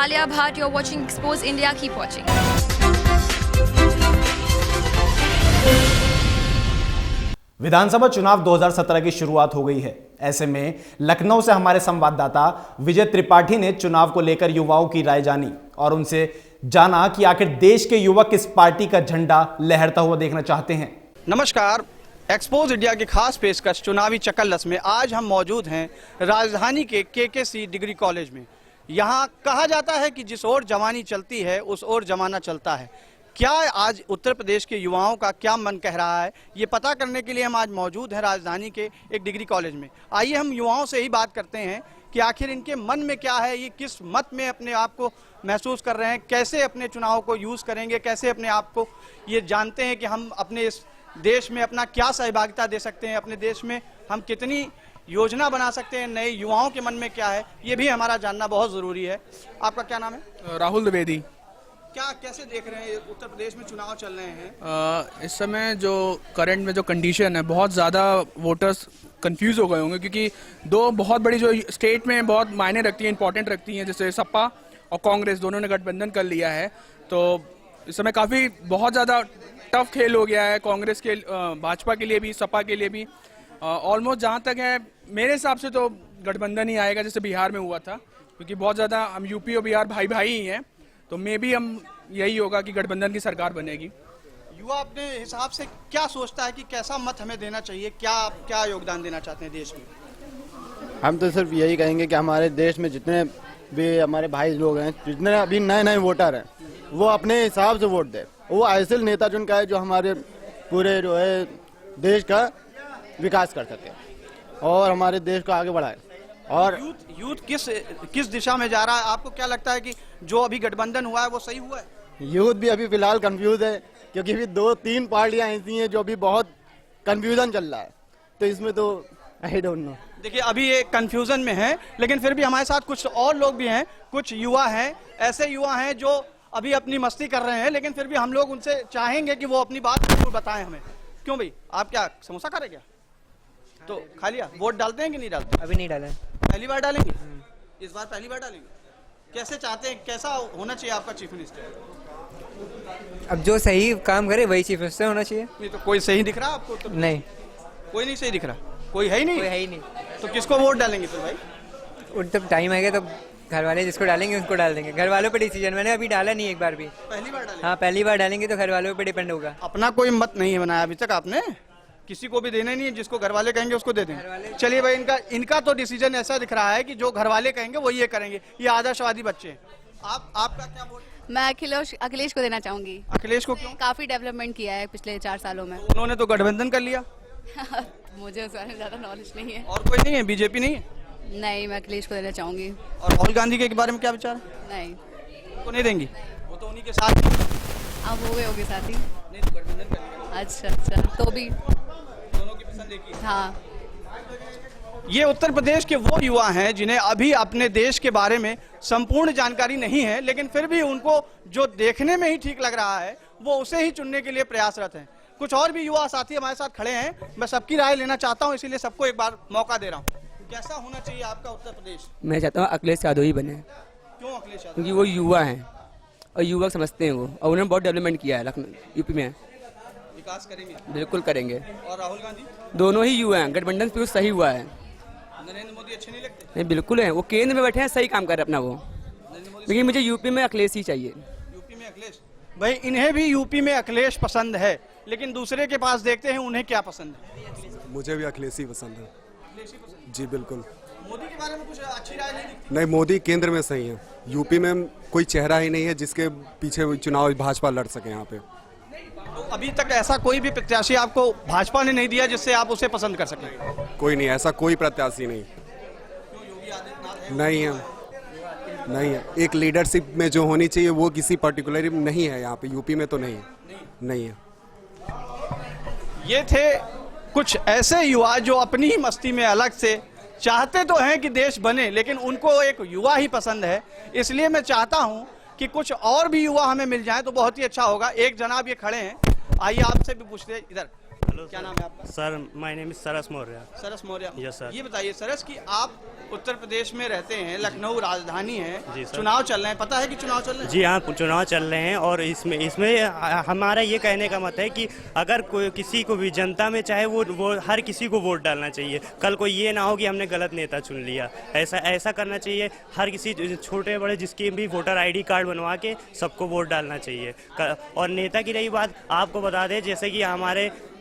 Alia Bhatt. You're watching Expose India. Keep watching. विधानसभा चुनाव 2017 की शुरुआत हो गई है। ऐसे में लखनऊ से हमारे संवाददाता विजय त्रिपाठी ने चुनाव को लेकर युवाओं की राय जानी और उनसे जाना कि आखिर देश के युवक किस पार्टी का झंडा लहरता हुआ देखना चाहते हैं। नमस्कार, एक्सपोज इंडिया की खास पेशकश चुनावी चकल्लस में आज हम मौजूद हैं राजधानी के केकेसी डिग्री कॉलेज में। यहाँ कहा जाता है कि जिस ओर जवानी चलती है उस ओर जमाना चलता है। क्या आज उत्तर प्रदेश के युवाओं का क्या मन कह रहा है, ये पता करने के लिए हम आज मौजूद हैं राजधानी के एक डिग्री कॉलेज में। आइए हम युवाओं से ही बात करते हैं कि आखिर इनके मन में क्या है, ये किस मत में अपने आप को महसूस कर रहे हैं, कैसे अपने चुनाव को यूज़ करेंगे, कैसे अपने आप को ये जानते हैं कि हम अपने इस देश में अपना क्या सहभागिता दे सकते हैं, अपने देश में हम कितनी योजना बना सकते हैं, नए युवाओं के मन में क्या है, ये भी हमारा जानना बहुत ज़रूरी है। आपका क्या नाम है? राहुल द्विवेदी। क्या कैसे देख रहे हैं, उत्तर प्रदेश में चुनाव चल रहे हैं? इस समय जो करंट में जो कंडीशन है, बहुत ज़्यादा वोटर्स कंफ्यूज हो गए होंगे क्योंकि दो बहुत बड़ी जो स्टेट में बहुत मायने रखती हैं, इंपॉर्टेंट रखती हैं, जैसे सपा और कांग्रेस दोनों ने गठबंधन कर लिया है। तो इस समय काफ़ी बहुत ज़्यादा टफ खेल हो गया है कांग्रेस के, भाजपा के लिए भी, सपा के लिए भी। ऑलमोस्ट जहाँ तक है मेरे हिसाब से तो गठबंधन ही आएगा, जैसे बिहार में हुआ था, क्योंकि बहुत ज़्यादा हम यूपी और बिहार भाई भाई ही हैं। तो मे भी हम यही होगा कि गठबंधन की सरकार बनेगी। युवा अपने हिसाब से क्या सोचता है कि कैसा मत हमें देना चाहिए, क्या क्या योगदान देना चाहते हैं देश में? हम तो सिर्फ यही कहेंगे कि हमारे देश में जितने भी हमारे भाई लोग हैं, जितने अभी नए नए वोटर हैं, वो अपने हिसाब से वोट दे। वो ऐसे नेता चुनका है जो हमारे पूरे जो है देश का विकास कर सके और हमारे देश को आगे बढ़ाए। और यूथ किस दिशा में जा रहा है? आपको क्या लगता है कि जो अभी गठबंधन हुआ है वो सही हुआ है? यूथ भी अभी फिलहाल कंफ्यूज है क्योंकि अभी 2-3 पार्टियां ऐसी हैं जो अभी बहुत कंफ्यूजन चल रहा है। तो इसमें तो आई डोंट नो। देखिए अभी ये कंफ्यूजन में है, लेकिन फिर भी हमारे साथ कुछ और लोग भी हैं, कुछ युवा हैं, ऐसे युवा हैं जो अभी अपनी मस्ती कर रहे हैं, लेकिन फिर भी हम लोग उनसे चाहेंगे कि वो अपनी बात जरूर बताएं हमें। क्यों भाई, आप क्या समोसा खा रहे क्या? तो खा लिया? वोट डालते हैं कि नहीं डालते? अभी नहीं डाला है। पहली बार डालेंगे? इस बार पहली बार डालेंगे? कैसे चाहते हैं, कैसा होना चाहिए आपका चीफ मिनिस्टर? अब जो सही काम करे वही चीफ मिनिस्टर होना चाहिए। नहीं तो कोई सही दिख रहा है आपको? तो नहीं, कोई नहीं सही दिख रहा, कोई है ही नहीं। कोई है ही नहीं। तो किसको वोट डालेंगे फिर भाई? उन तब टाइम आएगा तब घर वाले जिसको डालेंगे उसको डाल देंगे। घर वालों पे डिसीजन, मैंने अभी डाला नहीं एक बार भी। पहली बार डालेंगे? हाँ, पहली बार डालेंगे तो घर वालों पे डिपेंड होगा। अपना कोई मत नहीं बनाया अभी तक आपने? किसी को भी देना नहीं है, जिसको घर वाले कहेंगे उसको दे दें। चलिए भाई, इनका तो डिसीजन ऐसा दिख रहा है कि जो घर वाले कहेंगे वो ये करेंगे। ये आदर्शवादी बच्चे हैं। आपका क्या वोट? मैं अखिलेश को देना चाहूंगी। अखिलेश को क्यों? काफी डेवलपमेंट किया है पिछले 4 सालों में। उन्होंने तो गठबंधन कर लिया। मुझे उस बारे में ज्यादा नॉलेज नहीं है। और कोई नहीं है? बीजेपी नहीं है? नहीं, मैं अखिलेश को देना चाहूंगी। और राहुल गांधी के बारे में क्या विचार है? नहीं, उनको नहीं देंगी? वो तो उन्हीं के साथ ही। आप हो गए होगे साथी। नहीं तो गठबंधन कर लिया। अच्छा, तो भी दोनों की पसंद एक ही है। हाँ। ये उत्तर प्रदेश के वो युवा हैं जिन्हें अभी अपने देश के बारे में संपूर्ण जानकारी नहीं है, लेकिन फिर भी उनको जो देखने में ही ठीक लग रहा है वो उसे ही चुनने के लिए प्रयासरत हैं। कुछ और भी युवा साथी हमारे साथ खड़े हैं, मैं सबकी राय लेना चाहता हूं, इसीलिए सबको एक बार मौका दे रहा हूं। कैसा होना चाहिए आपका उत्तर प्रदेश? मैं चाहता हूँ अखिलेश यादव ही बने। क्यों अखिलेश यादव? क्योंकि वो युवा हैं और युवक समझते हैं वो, और उन्होंने बहुत डेवलपमेंट किया है लखनऊ यूपी में। विकास करेंगे? बिल्कुल करेंगे। और राहुल गांधी? दोनों ही युवा हैं, गठबंधन बिल्कुल सही हुआ है। नरेंद्र मोदी अच्छे नहीं लगते? नहीं, बिल्कुल है, वो केंद्र में बैठे हैं, सही काम कर रहे हैं अपना वो। लेकिन मुझे यूपी में अखिलेश ही चाहिए। यूपी में अखिलेश? भाई इन्हें भी यूपी में अखिलेश पसंद है, लेकिन दूसरे के पास देखते हैं उन्हें क्या पसंद है। मुझे भी अखिलेश ही पसंद है। अखिलेश ही पसंद? जी बिल्कुल। मोदी के बारे में कुछ अच्छी राय नहीं दिखती? नहीं, मोदी केंद्र में सही है, यूपी में कोई चेहरा ही नहीं है जिसके पीछे चुनाव भाजपा लड़ सके यहाँ पे। तो अभी तक ऐसा कोई भी प्रत्याशी आपको भाजपा ने नहीं दिया जिससे आप उसे पसंद कर सकें? कोई नहीं, ऐसा कोई प्रत्याशी नहीं। नहीं है, नहीं है। एक लीडरशिप में जो होनी चाहिए वो किसी पर्टिकुलर नहीं है यहाँ पे, यूपी में तो नहीं है। ये थे कुछ ऐसे युवा जो अपनी ही मस्ती में अलग से चाहते तो हैं कि देश बने, लेकिन उनको एक युवा ही पसंद है। इसलिए मैं चाहता हूं कि कुछ और भी युवा हमें मिल जाए तो बहुत ही अच्छा होगा। एक जनाब ये खड़े हैं, आइए आपसे भी पूछते हैं। इधर हेलो क्या सर। नाम है आपका? Sir my name is Saras Maurya. Saras Maurya. Yes, sir. ये बताइए सरस कि आप उत्तर प्रदेश में रहते हैं, लखनऊ राजधानी है, जी, सर। चुनाव चल रहे हैं, पता है कि चुनाव चल रहे हैं? जी हाँ, चुनाव चल रहे हैं और इसमें हमारा ये कहने का मत है कि अगर कोई किसी को भी जनता में चाहे वो हर किसी को वोट डालना चाहिए। कल को ये ना हो कि हमने गलत नेता चुन लिया, ऐसा करना चाहिए। हर किसी छोटे बड़े जिसकी भी वोटर आईडी कार्ड बनवा के सबको वोट डालना चाहिए। और नेता की रही बात, आपको बता दें जैसे कि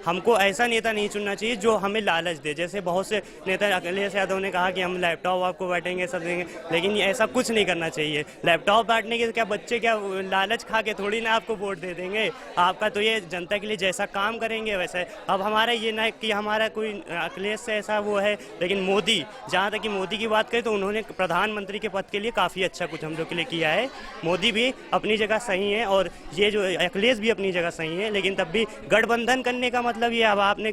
हमको ऐसा नेता नहीं चुनना चाहिए जो हमें लालच दे। जैसे बहुत से नेता, अखिलेश यादव ने कहा कि हम लैपटॉप आपको बांटेंगे, सब देंगे, लेकिन ऐसा कुछ नहीं करना चाहिए। लैपटॉप बांटने के क्या बच्चे क्या लालच खा के थोड़ी ना आपको वोट दे देंगे। आपका तो ये जनता के लिए जैसा काम करेंगे वैसे। अब हमारा ये ना कि हमारा कोई अखिलेश से ऐसा वो है, लेकिन मोदी, जहाँ तक कि मोदी की बात करें तो उन्होंने प्रधानमंत्री के पद के लिए काफ़ी अच्छा कुछ हम लोग के लिए किया है। मोदी भी अपनी जगह सही है और ये जो अखिलेश भी अपनी जगह सही है, लेकिन तब भी गठबंधन करने का मतलब ये, अब आपने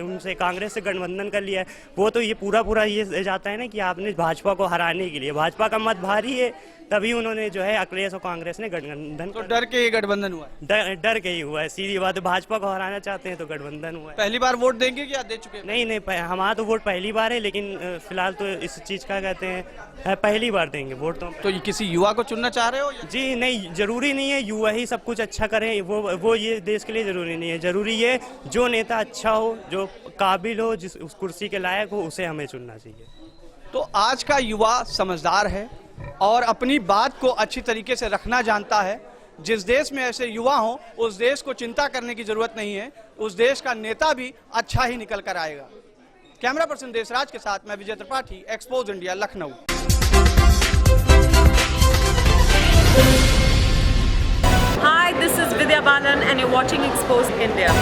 उनसे कांग्रेस से गठबंधन कर लिया है, वो तो ये पूरा ये जाता है ना कि आपने भाजपा को हराने के लिए, भाजपा का मत भारी है, तभी उन्होंने जो है अखिलेश और कांग्रेस ने गठबंधन। तो डर के ये गठबंधन हुआ है? डर के ही हुआ है, सीधी बात है। भाजपा को हराना चाहते हैं तो गठबंधन हुआ है। पहली बार वोट देंगे क्या दे चुके हैं? नहीं, हमारा तो वोट पहली बार है, लेकिन फिलहाल तो इस चीज़ का कहते हैं पहली बार देंगे वोट तो ये किसी युवा को चुनना चाह रहे हो या? जी नहीं, जरूरी नहीं है युवा ही सब कुछ अच्छा करें, वो ये देश के लिए जरूरी नहीं है। जरूरी है जो नेता अच्छा हो, जो काबिल हो, जिस उस कुर्सी के लायक हो, उसे हमें चुनना चाहिए। तो आज का युवा समझदार है और अपनी बात को अच्छी तरीके से रखना जानता है। जिस देश में ऐसे युवा हों उस देश को चिंता करने की जरूरत नहीं है, उस देश का नेता भी अच्छा ही निकल कर आएगा। कैमरा पर्सन देशराज के साथ मैं Vijay Tripathi, expose India, Lucknow. Hi, this is Vidya Balan and you're watching Exposed India.